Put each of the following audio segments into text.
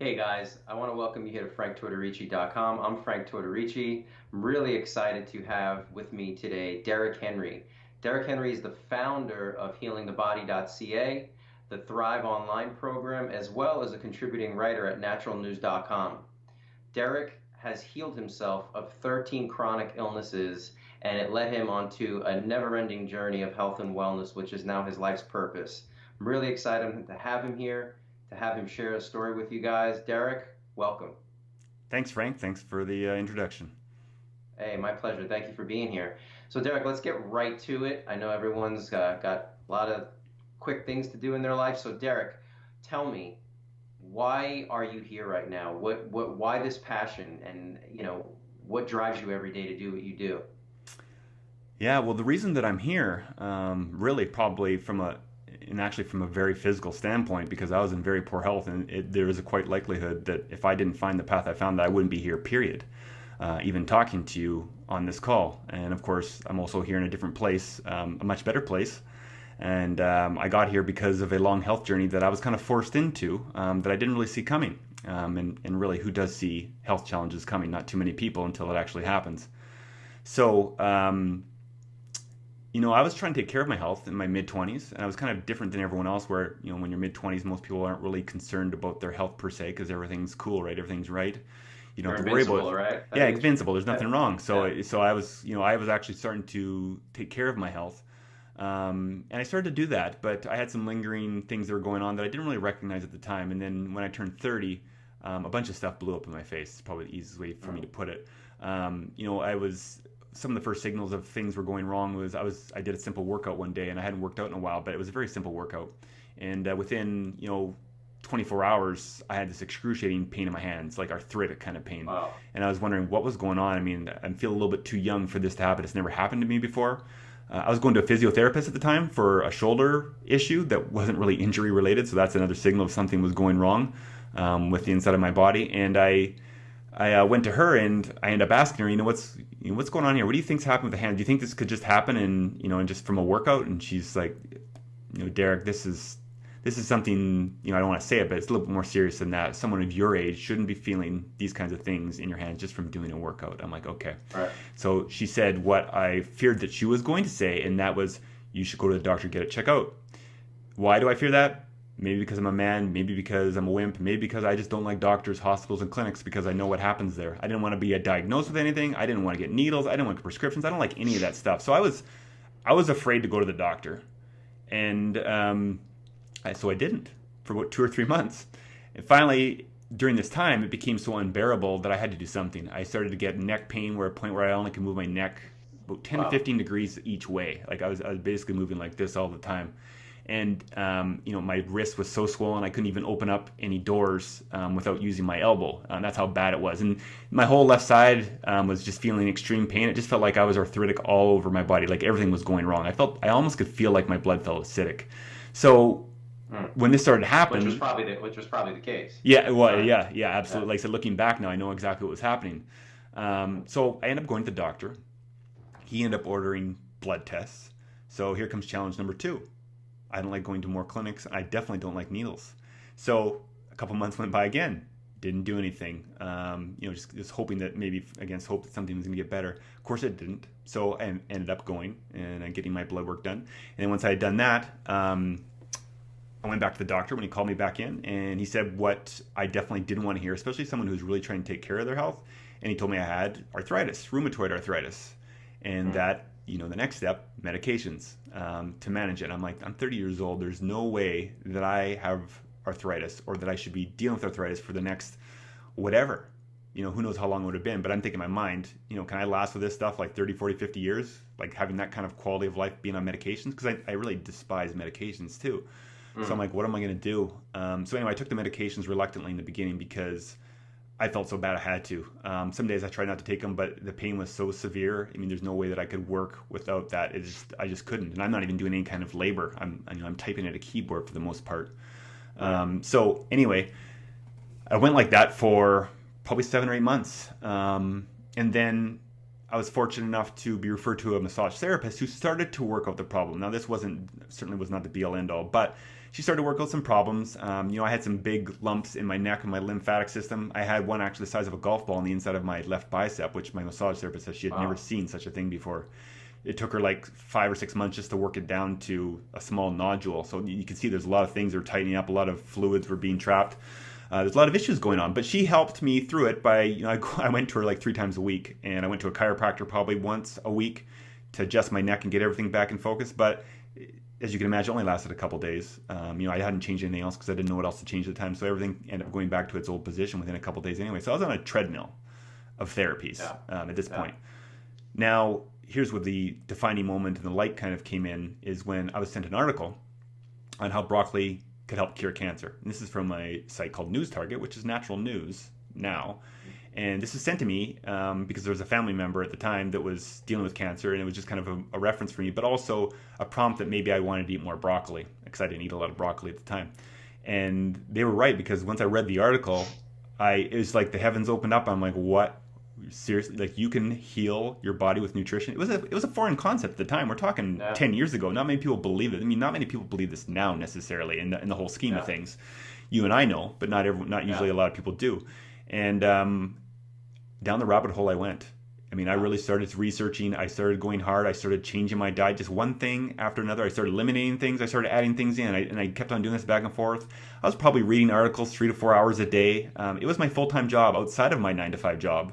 Hey guys, I want to welcome you here to franktortorici.com. I'm Frank Tortorici. I'm really excited to have with me today Derek Henry. Derek Henry is the founder of healingthebody.ca, the Thrive Online program, as well as a contributing writer at naturalnews.com. Derek has healed himself of 13 chronic illnesses, and it led him onto a never-ending journey of health and wellness, which is now his life's purpose. I'm really excited to have him here, to have him share a story with you guys. Derek, welcome. Thanks, Frank. Thanks for the introduction. Hey, my pleasure. Thank you for being here. So, Derek, let's get right to it. I know everyone's got a lot of quick things to do in their life. So, Derek, tell me, why are you here right now? Why this passion, and what drives you every day to do what you do? Yeah, well, the reason that I'm here, really probably actually from a very physical standpoint, because I was in very poor health, and there is a quite likelihood that if I didn't find the path I found, that I wouldn't be here. Period. Even talking to you on this call, and of course, I'm also here in a different place, a much better place. And I got here because of a long health journey that I was kind of forced into, that I didn't really see coming. And really, who does see health challenges coming? Not too many people until it actually happens. So, I was trying to take care of my health in my mid 20s, and I was kind of different than everyone else. Where when you're mid 20s, most people aren't really concerned about their health per se because everything's cool, right? Everything's right. You don't You're have to worry about invincible, it. right? Yeah, invincible. There's Yeah, nothing wrong. yeah. So I was actually starting to take care of my health, and I started to do that. But I had some lingering things that were going on that I didn't really recognize at the time. And then when I turned 30, a bunch of stuff blew up in my face. It's probably the easiest way for me to put it. I was Some of the first signals of things were going wrong was I did a simple workout one day, and I hadn't worked out in a while, but it was a very simple workout. And within 24 hours, I had this excruciating pain in my hands, like arthritic kind of pain. Wow. And I was wondering what was going on. I mean, I feel a little bit too young for this to happen. It's never happened to me before. I was going to a physiotherapist at the time for a shoulder issue that wasn't really injury related, so that's another signal if something was going wrong with the inside of my body. And I went to her, and I ended up asking her, what's going on here? What do you think's happened with the hand? Do you think this could just happen and just from a workout? And she's like, Derek, this is something, I don't want to say it, but it's a little bit more serious than that. Someone of your age shouldn't be feeling these kinds of things in your hands just from doing a workout. I'm like, okay. Right. So she said what I feared that she was going to say, and that was, you should go to the doctor, get it checked out. Why do I fear that? Maybe because I'm a man, maybe because I'm a wimp, maybe because I just don't like doctors, hospitals, and clinics because I know what happens there. I didn't want to be diagnosed with anything. I didn't want to get needles. I didn't want prescriptions. I don't like any of that stuff. So I was afraid to go to the doctor, and so I didn't for about 2 or 3 months. And finally, during this time, it became so unbearable that I had to do something. I started to get neck pain, where a point where I only could move my neck about 10 to Wow. 15 degrees each way. Like I was basically moving like this all the time. And my wrist was so swollen I couldn't even open up any doors without using my elbow. That's how bad it was. And my whole left side was just feeling extreme pain. It just felt like I was arthritic all over my body, like everything was going wrong. I almost could feel like my blood felt acidic. So Hmm. when this started to Which was happen, probably the case. yeah, well, Right. yeah, Yeah. absolutely. Like I said, looking back now, I know exactly what was happening. So I ended up going to the doctor. He ended up ordering blood tests. So here comes challenge number two. I don't like going to more clinics. I definitely don't like needles. So a couple months went by again. Didn't do anything. Just hoping that maybe against hope that something was going to get better. Of course it didn't. So I ended up going and getting my blood work done. And then once I had done that, I went back to the doctor when he called me back in, and he said what I definitely didn't want to hear, especially someone who's really trying to take care of their health. And he told me I had arthritis, rheumatoid arthritis, and Hmm. that the next step, medications to manage it. I'm like, I'm 30 years old. There's no way that I have arthritis or that I should be dealing with arthritis for the next whatever. Who knows how long it would have been, but I'm thinking in my mind, can I last with this stuff like 30, 40, 50 years? Like having that kind of quality of life being on medications? Because I really despise medications too. So I'm Hmm. like, what am I going to do? So anyway, I took the medications reluctantly in the beginning because I felt so bad I had to. Some days I tried not to take them, but the pain was so severe. I mean, there's no way that I could work without that. I just couldn't. And I'm not even doing any kind of labor. I'm typing at a keyboard for the most part. Right. So anyway, I went like that for probably 7 or 8 months. And then I was fortunate enough to be referred to a massage therapist who started to work out the problem. Now, this certainly was not the be all end all, but she started to work out some problems. I had some big lumps in my neck and my lymphatic system. I had one actually the size of a golf ball on the inside of my left bicep, which my massage therapist said she had never seen such a thing before. It took her like 5 or 6 months just to work it down to a small nodule. So you can see there's a lot of things that are tightening up, a lot of fluids were being trapped. There's a lot of issues going on, but she helped me through it by, I went to her like 3 times a week, and I went to a chiropractor probably once a week to adjust my neck and get everything back in focus. But as you can imagine, it only lasted a couple days. I hadn't changed anything else because I didn't know what else to change at the time. So everything ended up going back to its old position within a couple days anyway. So I was on a treadmill of therapies at this point. Now, here's where the defining moment and the light kind of came in, is when I was sent an article on how broccoli could help cure cancer. And this is from a site called News Target, which is natural news now. And this was sent to me because there was a family member at the time that was dealing with cancer, and it was just kind of a reference for me, but also a prompt that maybe I wanted to eat more broccoli, because I didn't eat a lot of broccoli at the time. And they were right, because once I read the article, it was like the heavens opened up. I'm like, what? Seriously? Like, you can heal your body with nutrition? It was a foreign concept at the time. We're talking 10 years ago. Not many people believe it. I mean, not many people believe this now necessarily in the whole scheme of things. You and I know, but not usually a lot of people do. And down the rabbit hole I went. I mean, I really started researching. I started going hard. I started changing my diet, just one thing after another. I started eliminating things. I started adding things in. And I kept on doing this back and forth. I was probably reading articles 3 to 4 hours a day. It was my full-time job outside of my 9-to-5 job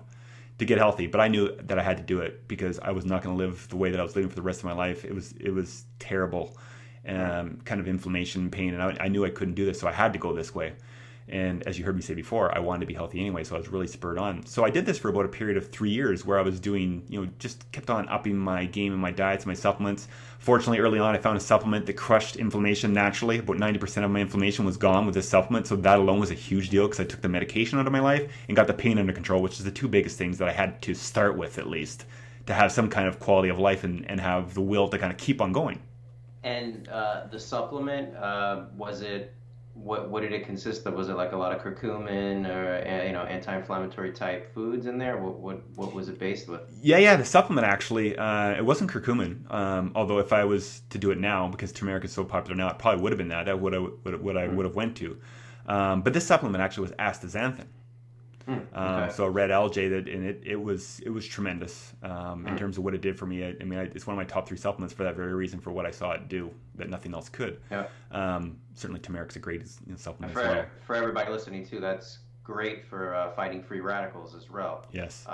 to get healthy. But I knew that I had to do it because I was not going to live the way that I was living for the rest of my life. It was terrible, kind of inflammation, pain. And I knew I couldn't do this, so I had to go this way. And as you heard me say before, I wanted to be healthy anyway, so I was really spurred on. So I did this for about a period of 3 years where I was doing, just kept on upping my game and my diets, my supplements. Fortunately, early on, I found a supplement that crushed inflammation naturally. About 90% of my inflammation was gone with this supplement, so that alone was a huge deal because I took the medication out of my life and got the pain under control, which is the 2 biggest things that I had to start with, at least, to have some kind of quality of life and have the will to kind of keep on going. And the supplement, was it? What did it consist of? Was it like a lot of curcumin or anti-inflammatory type foods in there? What was it based with? Yeah. The supplement actually, it wasn't curcumin. Although if I was to do it now, because turmeric is so popular now, it probably would have been that. That what I would have went to. But this supplement actually was astaxanthin. Okay. So red algae, it was tremendous in terms of what it did for me. It's one of my top 3 supplements for that very reason, for what I saw it do that nothing else could. Yeah. Certainly turmeric's a great supplement as well. For everybody listening too, that's great for fighting free radicals as well. Yes.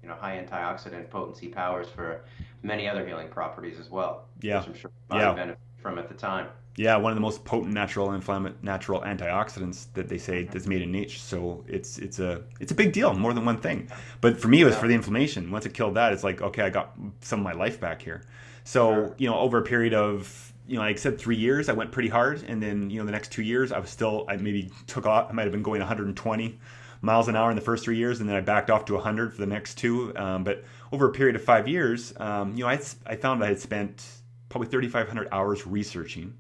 High antioxidant potency powers for many other healing properties as well. Yeah. Which I'm sure body benefit from at the time. Yeah, one of the most potent natural antioxidants that they say that's made in nature. So it's a big deal, more than one thing. But for me, it was for the inflammation. Once it killed that, it's like, okay, I got some of my life back here. So over a period of like I said, 3 years, I went pretty hard, and then the next 2 years, I maybe took off. I might have been going 120 miles an hour in the first 3 years, and then I backed off to 100 for the next 2. But over a period of 5 years, I found I had spent probably 3,500 hours researching.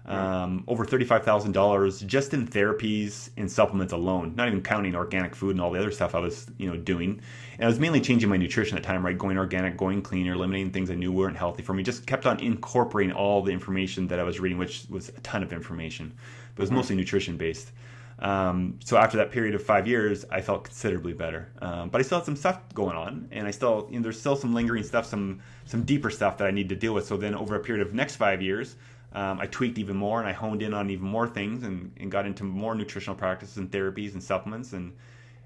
Over $35,000 just in therapies and supplements alone, not even counting organic food and all the other stuff I was, doing. And I was mainly changing my nutrition at the time, right? Going organic, going cleaner, eliminating things I knew weren't healthy for me. Just kept on incorporating all the information that I was reading, which was a ton of information, but it was mostly nutrition based. So after that period of 5 years, I felt considerably better. But I still had some stuff going on, and I still, there's still some lingering stuff, some deeper stuff that I need to deal with. So then over a period of next 5 years, I tweaked even more, and I honed in on even more things, and got into more nutritional practices and therapies and supplements, and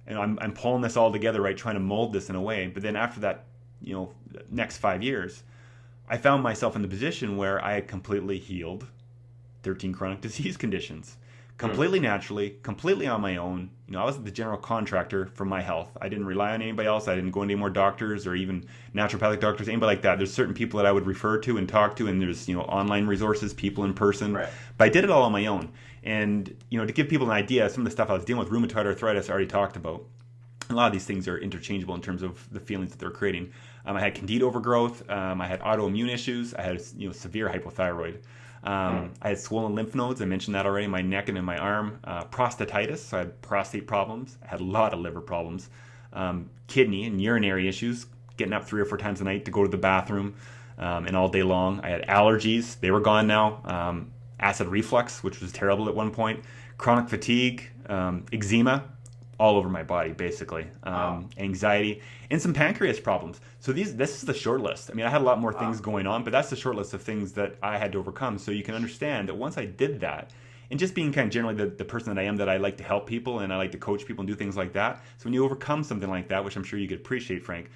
I'm pulling this all together, right, trying to mold this in a way. But then after that, next 5 years, I found myself in the position where I had completely healed 13 chronic disease conditions. Completely naturally, completely on my own. I was the general contractor for my health. I didn't rely on anybody else. I didn't go into any more doctors or even naturopathic doctors, anybody like that. There's certain people that I would refer to and talk to, and there's online resources, people in person. Right. But I did it all on my own. And to give people an idea, some of the stuff I was dealing with, rheumatoid arthritis, I already talked about. A lot of these things are interchangeable in terms of the feelings that they're creating. I had candida overgrowth. I had autoimmune issues. I had severe hypothyroid. I had swollen lymph nodes. I mentioned that already. My neck and in my arm. Prostatitis. So I had prostate problems. I had a lot of liver problems. Kidney and urinary issues. getting up 3 or 4 times a night to go to the bathroom, and all day long. I had allergies; they were gone now. Acid reflux, which was terrible at one point. Chronic fatigue, eczema, all over my body basically. Wow. Anxiety, and some pancreas problems. So this is the short list. I mean, I had a lot more things Wow. going on, but that's the short list of things that I had to overcome. So you can understand that once I did that, and just being kind of generally the person that I am, that I like to help people and I like to coach people and do things like that. So when you overcome something like that, which I'm sure you could appreciate, Frank,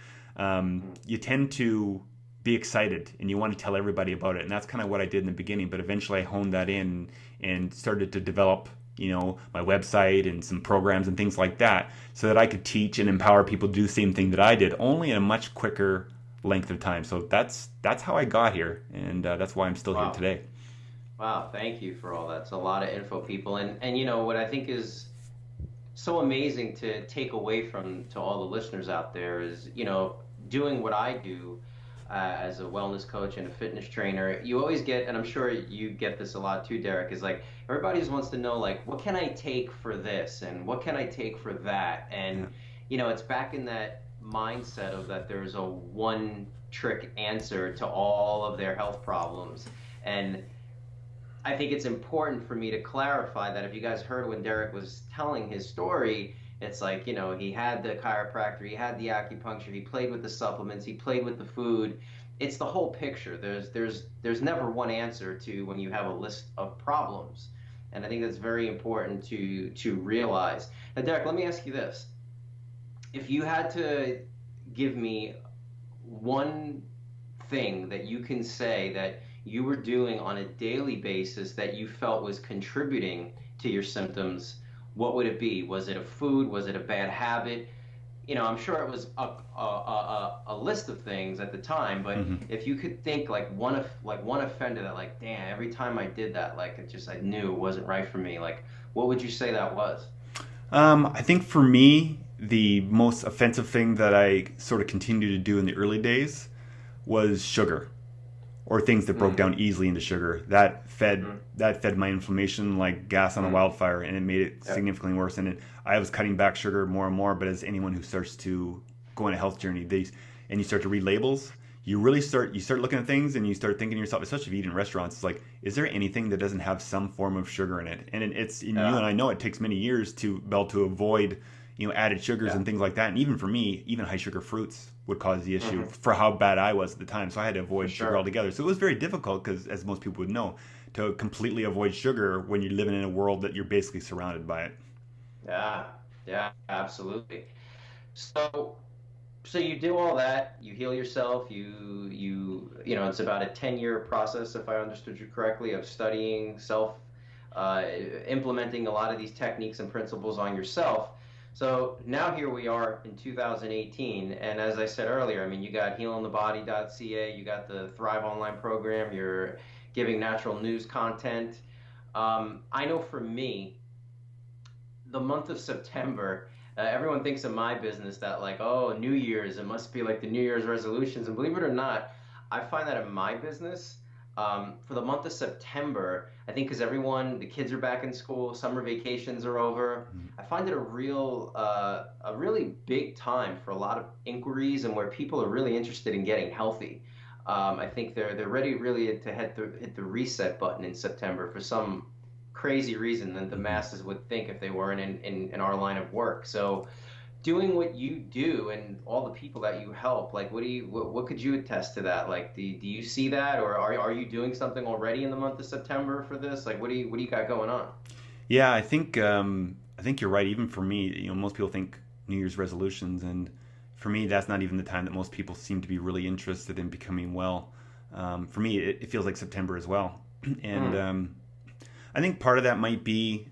you tend to be excited and you want to tell everybody about it. And that's kind of what I did in the beginning. But eventually I honed that in and started to develop, my website and some programs and things like that, so that I could teach and empower people to do the same thing that I did, only in a much quicker length of time. So that's how I got here, and that's why I'm still here Wow. today. Wow. Thank you for all that. It's a lot of info, people. And what I think is so amazing to take away from to all the listeners out there is, doing what I do as a wellness coach and a fitness trainer. You always get, and I'm sure you get this a lot too, Derek, is like everybody just wants to know, like, what can I take for this and what can I take for that? Yeah. And, it's back in that mindset of that there's a one trick answer to all of their health problems. And I think it's important for me to clarify that if you guys heard when Derek was telling his story, it's like, he had the chiropractor, he had the acupuncture, he played with the supplements, he played with the food. It's the whole picture. There's never one answer to when you have a list of problems. And I think that's very important to realize. Now, Derek, let me ask you this. If you had to give me one thing that you can say that you were doing on a daily basis that you felt was contributing to your symptoms, what would it be? Was it a food? Was it a bad habit? I'm sure it was a list of things at the time, but Hmm. if you could think like one offender that, like, damn, every time I did that, like, I knew it wasn't right for me. Like, what would you say that was? I think for me, the most offensive thing that I sort of continued to do in the early days was sugar, or things that broke Mm, down easily into sugar. That fed my inflammation like gas on a mm, wildfire, and it made it yep, significantly worse. And I was cutting back sugar more and more. But as anyone who starts to go on a health journey, and you start to read labels, you start looking at things and you start thinking to yourself, especially if you eat in restaurants, it's like, is there anything that doesn't have some form of sugar in it? And it's in you, yeah, and I know it takes many years to be able to avoid added sugars yeah, and things like that. And even for me, even high sugar fruits would cause the issue hmm, for how bad I was at the time. So I had to for avoid sugar sure. altogether. So it was very difficult because, as most people would know, to completely avoid sugar when you're living in a world that you're basically surrounded by it. Yeah, yeah, absolutely. So so you do all that, you heal yourself, it's about a 10-year process, if I understood you correctly, of studying self, uh, implementing a lot of these techniques and principles on yourself. So now here we are in 2018, and as I said earlier, I mean, you got healingthebody.ca, you got the Thrive Online program, you're giving natural news content. I know for me, the month of September, everyone thinks of my business that, like, oh, New Year's, it must be like the New Year's resolutions. And believe it or not, I find that in my business, for the month of September, I think because the kids are back in school, summer vacations are over. I find it a really big time for a lot of inquiries and where people are really interested in getting healthy. I think they're ready really to hit the reset button in September for some crazy reason than the Mm-hmm. masses would think if they weren't in our line of work. So doing what you do and all the people that you help, like, what could you attest to that? Like, do you see that, or are you doing something already in the month of September for this? Like, what do you got going on? Yeah, I think you're right. Even for me, most people think New Year's resolutions, and for me, that's not even the time that most people seem to be really interested in becoming well. For me, it feels like September as well, and Hmm. I think part of that might be,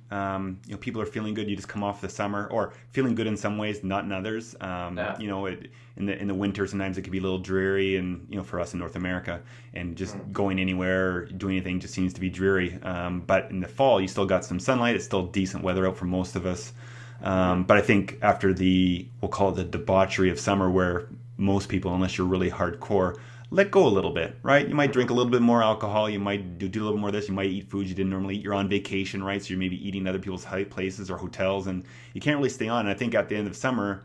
people are feeling good. You just come off the summer, or feeling good in some ways, not in others. Yeah. In the winter, sometimes it could be a little dreary, and for us in North America, and just Hmm. going anywhere or doing anything just seems to be dreary. But in the fall, you still got some sunlight. It's still decent weather out for most of us. Hmm. But I think after we'll call it the debauchery of summer, where most people, unless you're really hardcore, let go a little bit, right? You might drink a Hmm. little bit more alcohol. You might do a little more of this. You might eat foods you didn't normally eat. You're on vacation, right? So you're maybe eating other people's high places or hotels, and you can't really stay on. And I think at the end of summer,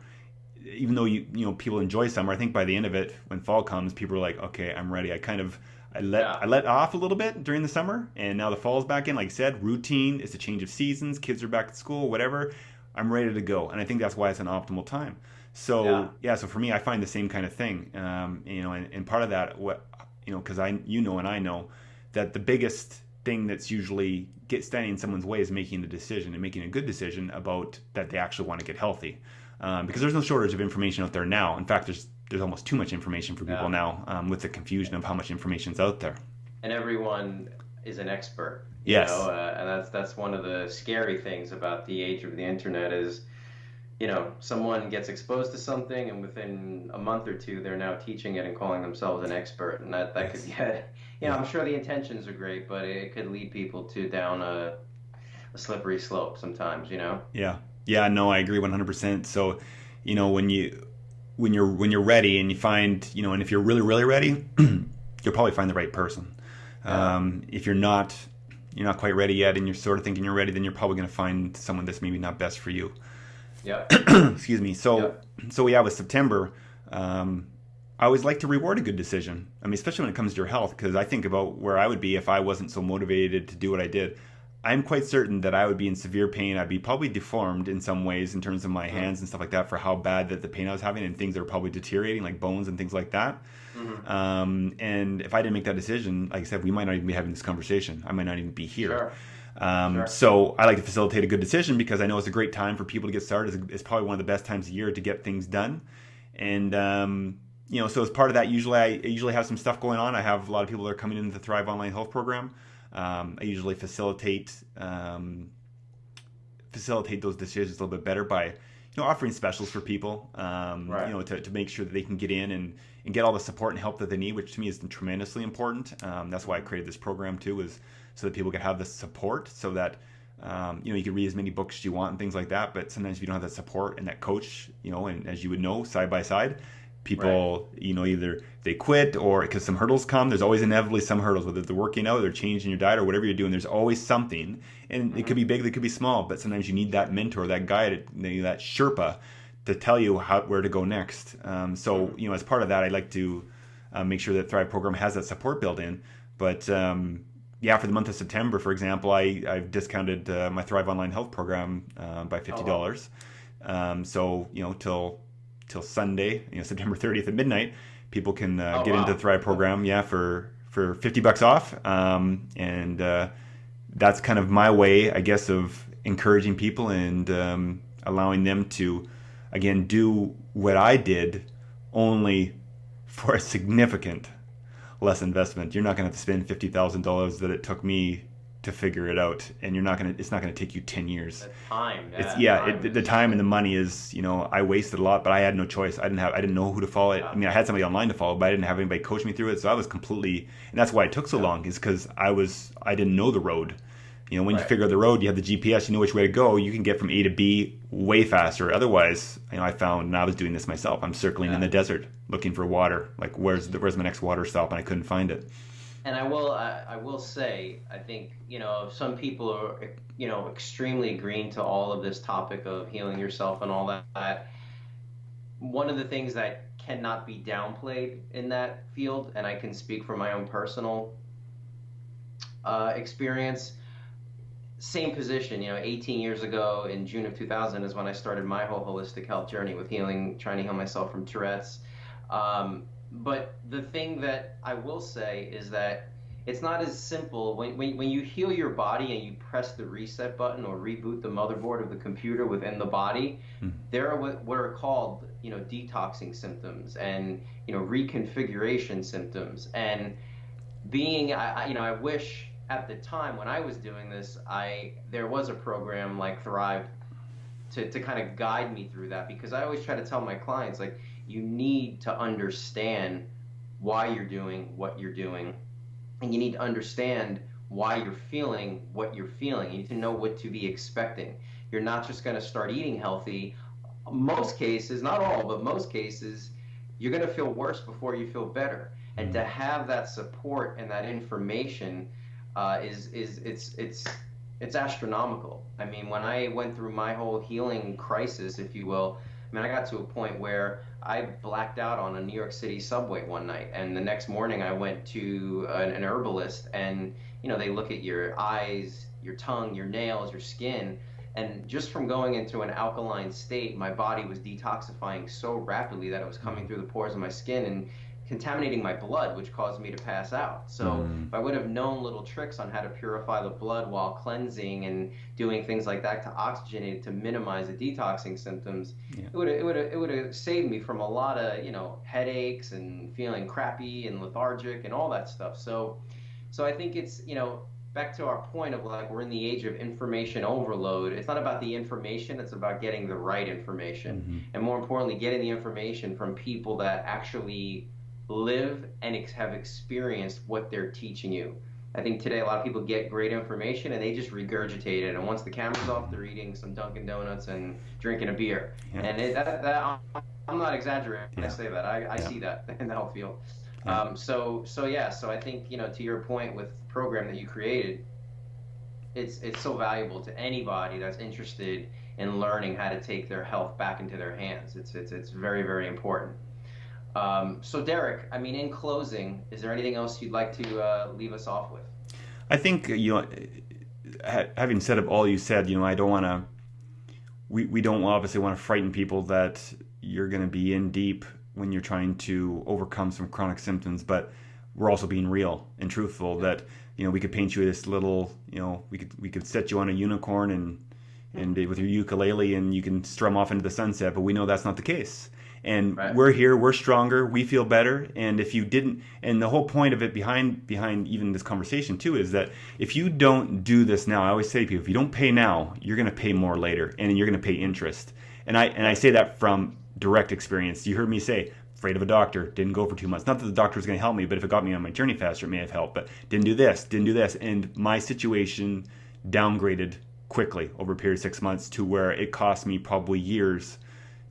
even though people enjoy summer, I think by the end of it, when fall comes, people are like, okay, I'm ready. I let off a little bit during the summer, and now the fall's back in. Like I said, routine. It's a change of seasons. Kids are back at school, whatever. I'm ready to go, and I think that's why it's an optimal time. Yeah. So yeah, so for me, I find the same kind of thing. And part of that, because and I know that the biggest thing that's usually standing in someone's way is making the decision and making a good decision about that they actually want to get healthy. Because there's no shortage of information out there now. In fact, there's almost too much information for people now, with the confusion of how much information's out there. And everyone is an expert, Yes. and that's one of the scary things about the age of the internet is, someone gets exposed to something, and within a month or two, they're now teaching it and calling themselves an expert, and that Yes. could get, I'm sure the intentions are great, but it could lead people to down a slippery slope sometimes. Yeah. Yeah. No, I agree 100%. So, when you're ready and you find, and if you're really really ready, you'll probably find the right person. Yeah. If you're not quite ready yet, and you're sort of thinking you're ready, then you're probably going to find someone that's maybe not best for you. Yep. Excuse me. So, Yep. yeah, with September, I always like to reward a good decision. I mean, especially when it comes to your health, because I think about where I would be if I wasn't so motivated to do what I did. I'm quite certain that I would be in severe pain. I'd be probably deformed in some ways in terms of my hands and stuff like that for how bad that the pain I was having, and things that are probably deteriorating, like bones and things like that. Mm-hmm. And if I didn't make that decision, like I said, we might not even be having this conversation. I might not even be here. Sure. Sure. So I like to facilitate a good decision because I know it's a great time for people to get started. It's probably one of the best times of year to get things done. And, so as part of that, I usually have some stuff going on. I have a lot of people that are coming into the Thrive Online Health Program. I usually facilitate those decisions a little bit better by, offering specials for people, Right. to make sure that they can get in and get all the support and help that they need, which to me is tremendously important. That's why I created this program too, is so that people can have the support, so that you can read as many books as you want and things like that. But sometimes if you don't have that support and that coach, and as you would know, side by side, people, either they quit or because some hurdles come. There's always inevitably some hurdles, whether they're working out or changing your diet or whatever you're doing. There's always something, and it could be big, it could be small. But sometimes you need that mentor, that guide, that Sherpa, to tell you where to go next. So as part of that, I like to make sure that Thrive program has that support built in. But for the month of September, for example, I've discounted my Thrive Online Health program by $50. So till Sunday, September 30th at midnight, people can get into the Thrive program, for $50 off. And that's kind of my way, I guess, of encouraging people and allowing them to, again, do what I did, only for a significant less investment. You're not going to have to spend $50,000 that it took me to figure it out, and it's not going to take you 10 years. The time. The time and the money is, I wasted a lot, but I had no choice. I didn't know who to follow. I mean, I had somebody online to follow, but I didn't have anybody coach me through it. So I was completely, and that's why it took so long, is because I didn't know the road. When you figure out the road, you have the GPS, you know which way to go, you can get from A to B way faster. Otherwise, I found, and I was doing this myself, I'm circling in the desert looking for water. Like, where's my next water stop? And I couldn't find it. And I will say, I think, some people are, extremely green to all of this topic of healing yourself and all that. One of the things that cannot be downplayed in that field, and I can speak from my own personal experience, same position, 18 years ago in June of 2000 is when I started my whole holistic health journey with trying to heal myself from Tourette's. But the thing that I will say is that it's not as simple. When you heal your body and you press the reset button or reboot the motherboard of the computer within the body, there are what are called, detoxing symptoms and, reconfiguration symptoms. And I wish at the time when I was doing this, there was a program like Thrive to kind of guide me through that, because I always try to tell my clients, like, you need to understand why you're doing what you're doing, and you need to understand why you're feeling what you're feeling. You need to know what to be expecting. You're not just going to start eating healthy. Most cases, not all, but most cases, you're going to feel worse before you feel better. And to have that support and that information it's astronomical. I mean, when I went through my whole healing crisis, if you will, I mean, I got to a point where I blacked out on a New York City subway one night, and the next morning I went to an herbalist, and they look at your eyes, your tongue, your nails, your skin, and just from going into an alkaline state, my body was detoxifying so rapidly that it was coming through the pores of my skin and contaminating my blood, which caused me to pass out. So Mm, if I would have known little tricks on how to purify the blood while cleansing and doing things like that to oxygenate it to minimize the detoxing symptoms, yeah. it would have saved me from a lot of headaches and feeling crappy and lethargic and all that stuff. So I think it's back to our point of like we're in the age of information overload. It's not about the information, it's about getting the right information. Hmm. And more importantly, getting the information from people that actually live and have experienced what they're teaching you. I think today a lot of people get great information and they just regurgitate it. And once the camera's off, they're eating some Dunkin' Donuts and drinking a beer. Yeah. And I'm not exaggerating when I Yeah. say that. I Yeah. see that in the health field. Yeah. So I think to your point with the program that you created, it's so valuable to anybody that's interested in learning how to take their health back into their hands. It's very, very important. So Derek, I mean, in closing, is there anything else you'd like to leave us off with? I think having said of all you said, I don't want to. We don't obviously want to frighten people that you're going to be in deep when you're trying to overcome some chronic symptoms, but we're also being real and truthful that we could paint you this little, we could set you on a unicorn and with your ukulele and you can strum off into the sunset, but we know that's not the case. And Right. we're here, we're stronger, we feel better. And if you didn't, and the whole point of it behind even this conversation too is that if you don't do this now, I always say to people, if you don't pay now, you're going to pay more later, and you're going to pay interest. And I say that from direct experience. You heard me say, afraid of a doctor, didn't go for 2 months. Not that the doctor was going to help me, but if it got me on my journey faster, it may have helped. But didn't do this, and my situation downgraded quickly over a period of 6 months to where it cost me probably years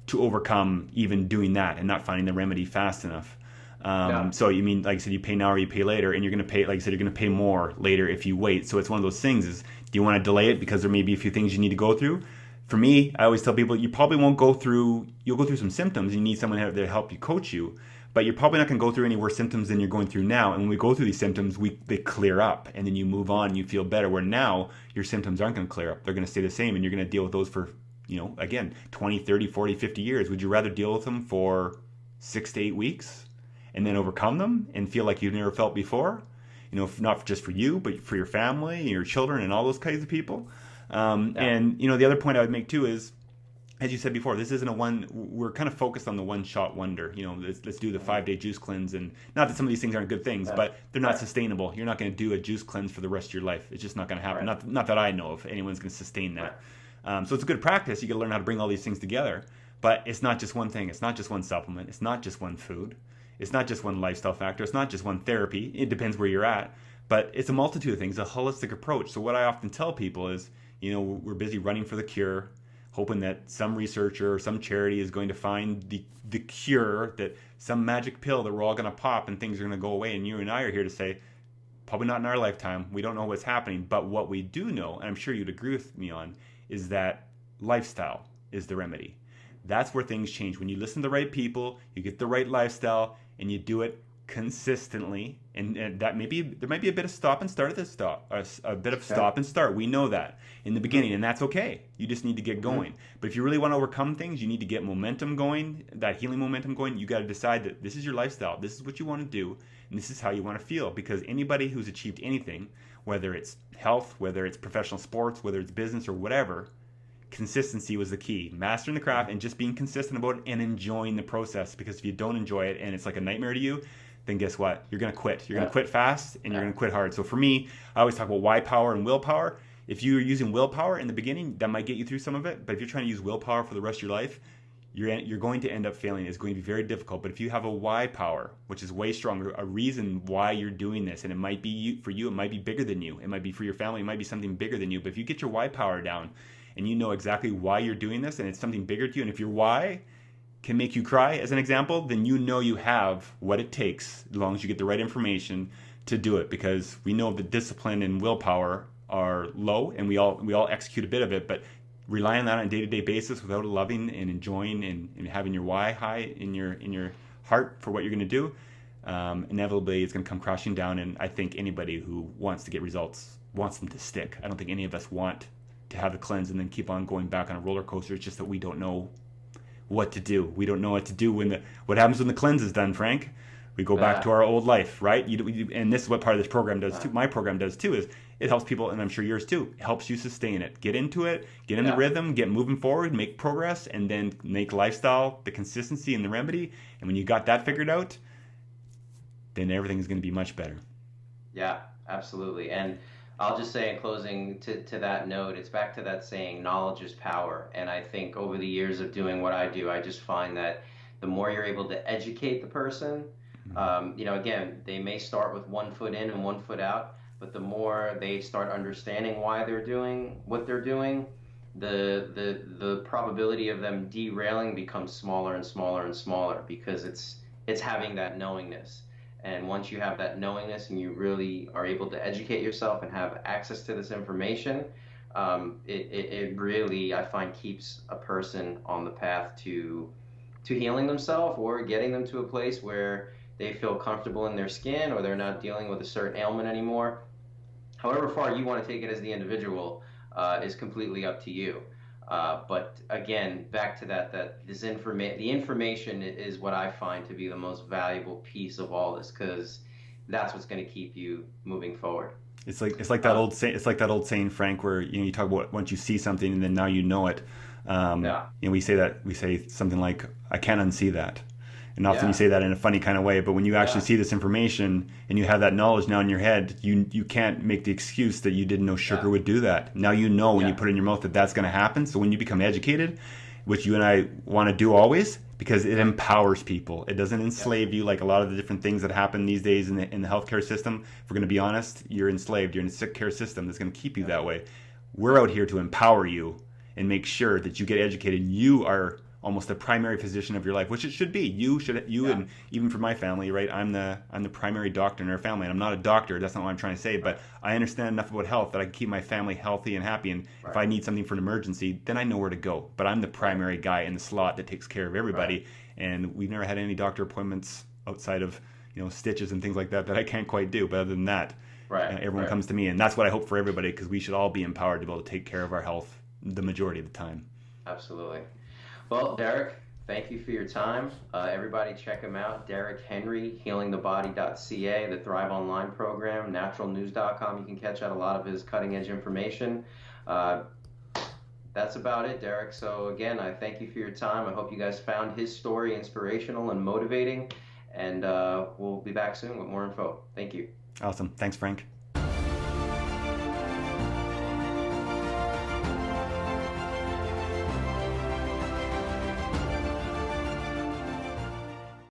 to overcome even doing that and not finding the remedy fast enough. Yeah. So you mean, like I said, you pay now or you pay later, and you're going to pay, like I said, you're going to pay more later if you wait. So it's one of those things is, do you want to delay it because there may be a few things you need to go through? For me, I always tell people you probably won't go through, you'll go through some symptoms. You need someone there to help you coach you, but you're probably not going to go through any worse symptoms than you're going through now. And when we go through these symptoms, they clear up, and then you move on, you feel better, where now your symptoms aren't going to clear up. They're going to stay the same, and you're going to deal with those for again, 20, 30, 40, 50 years. Would you rather deal with them for 6 to 8 weeks and then overcome them and feel like you've never felt before? Not just for you, but for your family and your children and all those kinds of people. Yeah. And, the other point I would make too is, as you said before, this isn't we're kind of focused on the one-shot wonder. Let's do the 5-day juice cleanse. And not that some of these things aren't good things, but they're not sustainable. You're not going to do a juice cleanse for the rest of your life. It's just not going to happen. Right. Not that I know of anyone's going to sustain that. So it's a good practice. You got to learn how to bring all these things together. But it's not just one thing. It's not just one supplement. It's not just one food. It's not just one lifestyle factor. It's not just one therapy. It depends where you're at. But it's a multitude of things, a holistic approach. So what I often tell people is, we're busy running for the cure, hoping that some researcher or some charity is going to find the cure, that some magic pill that we're all going to pop and things are going to go away. And you and I are here to say, probably not in our lifetime. We don't know what's happening. But what we do know, and I'm sure you'd agree with me on, is that lifestyle is the remedy. That's where things change. When you listen to the right people, you get the right lifestyle, and you do it consistently. And that there might be a bit of stop and start at this stop, a bit of stop and start. We know that in the beginning, and that's okay. You just need to get going. But if you really want to overcome things, you need to get momentum going, that healing momentum going. You got to decide that this is your lifestyle. This is what you want to do, and this is how you want to feel. Because anybody who's achieved anything, whether it's health, whether it's professional sports, whether it's business or whatever, consistency was the key. Mastering the craft and just being consistent about it and enjoying the process. Because if you don't enjoy it and it's like a nightmare to you, then guess what? You're going to quit. You're going to quit fast, and you're going to quit hard. So for me, I always talk about why power and willpower. If you're using willpower in the beginning, that might get you through some of it. But if you're trying to use willpower for the rest of your life, you're going to end up failing. It's going to be very difficult. But if you have a why power, which is way stronger, a reason why you're doing this, and it might be for you, it might be bigger than you. It might be for your family. It might be something bigger than you. But if you get your why power down and you know exactly why you're doing this and it's something bigger to you, and if your why can make you cry, as an example, then you know you have what it takes, as long as you get the right information to do it. Because we know that discipline and willpower are low, and we all execute a bit of it, but rely on that on a day-to-day basis without loving and enjoying and having your why high in your heart for what you're going to do, inevitably it's going to come crashing down. And I think anybody who wants to get results wants them to stick. I don't think any of us want to have the cleanse and then keep on going back on a roller coaster. It's just that we don't know what to do. We don't know what to do what happens when the cleanse is done, Frank. We go back to our old life, right? And this is what part of this program does too. My program does too, is it helps people, and I'm sure yours too, it helps you sustain it. Get into it, get in the rhythm, get moving forward, make progress, and then make lifestyle the consistency and the remedy. And when you got that figured out, then everything is going to be much better. Yeah, absolutely. And I'll just say in closing to that note, it's back to that saying, knowledge is power. And I think over the years of doing what I do, I just find that the more you're able to educate the person, again, they may start with 1 foot in and 1 foot out, but the more they start understanding why they're doing what they're doing, the probability of them derailing becomes smaller and smaller and smaller, because it's having that knowingness. And once you have that knowingness and you really are able to educate yourself and have access to this information, it really, I find, keeps a person on the path to healing themselves, or getting them to a place where they feel comfortable in their skin, or they're not dealing with a certain ailment anymore. However far you want to take it as the individual is completely up to you. But again, back to the information is what I find to be the most valuable piece of all this, because that's what's going to keep you moving forward. It's like that old saying, Frank, where you talk about once you see something and then now you know it. We say something like, I can't unsee that. And often you say that in a funny kind of way, but when you actually see this information and you have that knowledge now in your head, you can't make the excuse that you didn't know sugar would do that. Now you know when you put it in your mouth that that's going to happen. So when you become educated, which you and I want to do always, because it empowers people. It doesn't enslave you like a lot of the different things that happen these days in the healthcare system. If we're going to be honest, you're enslaved. You're in a sick care system that's going to keep you that way. We're out here to empower you and make sure that you get educated. You are almost the primary physician of your life, which it should be. And even for my family, right? I'm the primary doctor in our family. And I'm not a doctor. That's not what I'm trying to say. But I understand enough about health that I can keep my family healthy and happy. And if I need something for an emergency, then I know where to go. But I'm the primary guy in the slot that takes care of everybody. And we've never had any doctor appointments outside of stitches and things like that I can't quite do. But other than that, everyone comes to me, and that's what I hope for everybody, because we should all be empowered to be able to take care of our health the majority of the time. Absolutely. Well, Derek, thank you for your time. Everybody check him out. Derek Henry, healingthebody.ca, the Thrive Online program, naturalnews.com. You can catch out a lot of his cutting edge information. That's about it, Derek. So again, I thank you for your time. I hope you guys found his story inspirational and motivating. And we'll be back soon with more info. Thank you. Awesome. Thanks, Frank.